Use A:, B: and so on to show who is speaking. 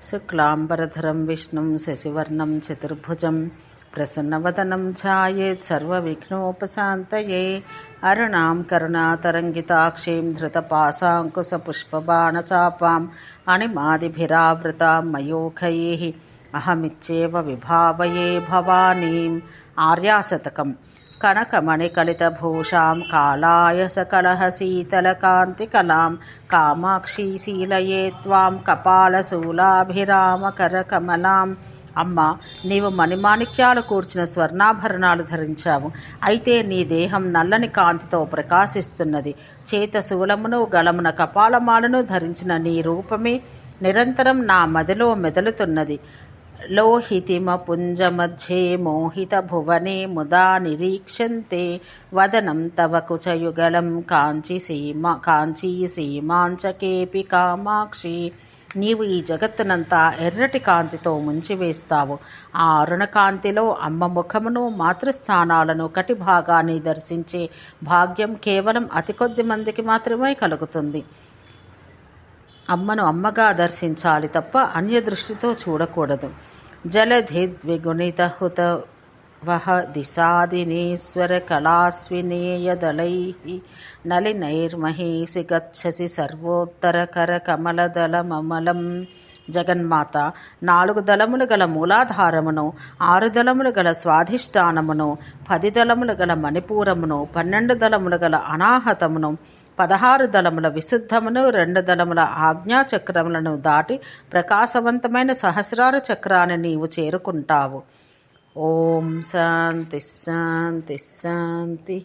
A: శుక్లాంబరధరం విష్ణుం శశివర్ణం చతుర్భుజం ప్రసన్నవదనం ఛాయేత్ సర్వవిఘ్నోపశాంతయే. అరుణాం కరుణాతరంగితాక్షీం ధృతపాశాంకుశపుష్పబాణచాపాం అణిమాదిభిరావృతాం మయూఖైః అహమిత్యేవ విభావయే భవానీం. ఆర్యాశతకం. కనకమణికలితభూషాం కాళాయసకలహశీతలకాంతికలాం కామాక్షీ శీలయే త్వాం కపాలశూలాభిరామకరకమలాం. అమ్మ, నీవు మణిమాణిక్యాలు కూర్చిన స్వర్ణాభరణాలు ధరించావు. అయితే నీ దేహం నల్లని కాంతితో ప్రకాశిస్తున్నది. చేత శూలమును గళమున కపాలమాలను ధరించిన నీ రూపమే నిరంతరం నా మదిలో మెదలుతున్నది. లోహితిమ పుంజమధ్యే మోహిత భువనే ముదా నిరీక్షంతే వదనం తవ కుచయుగళం కాంచీ సీమాంచకేపి కామాక్షి. నీవు ఈ జగత్తునంతా ఎర్రటి కాంతితో ముంచివేస్తావు. ఆ అరుణకాంతిలో అమ్మ ముఖమును మాతృస్థానాలను కటి భాగాన్ని దర్శించే భాగ్యం కేవలం అతి కొద్ది మందికి మాత్రమే కలుగుతుంది. అమ్మను అమ్మగా దర్శించాలి తప్ప అన్య దృష్టితో చూడకూడదు. జలధిద్విగుణితహుత వహ దిశాదినేశ్వర కళాస్వినేయదళైః నలినైర్మహేసి గచ్చసి సర్వోత్తరకర కమలదళమమలం. జగన్మాత 4 దళములు గల మూలాధారమును, 6 దళములు గల స్వాధిష్టానమును, 10 దళములు గల మణిపూరమును, 12 దళములు గల అనాహతమును, 16 దళముల విశుద్ధమును, 2 దళముల ఆజ్ఞాచక్రములను దాటి ప్రకాశవంతమైన సహస్రార చక్రాన్ని నీవు చేరుకుంటావు. ఓం శాంతి శాంతి శాంతి.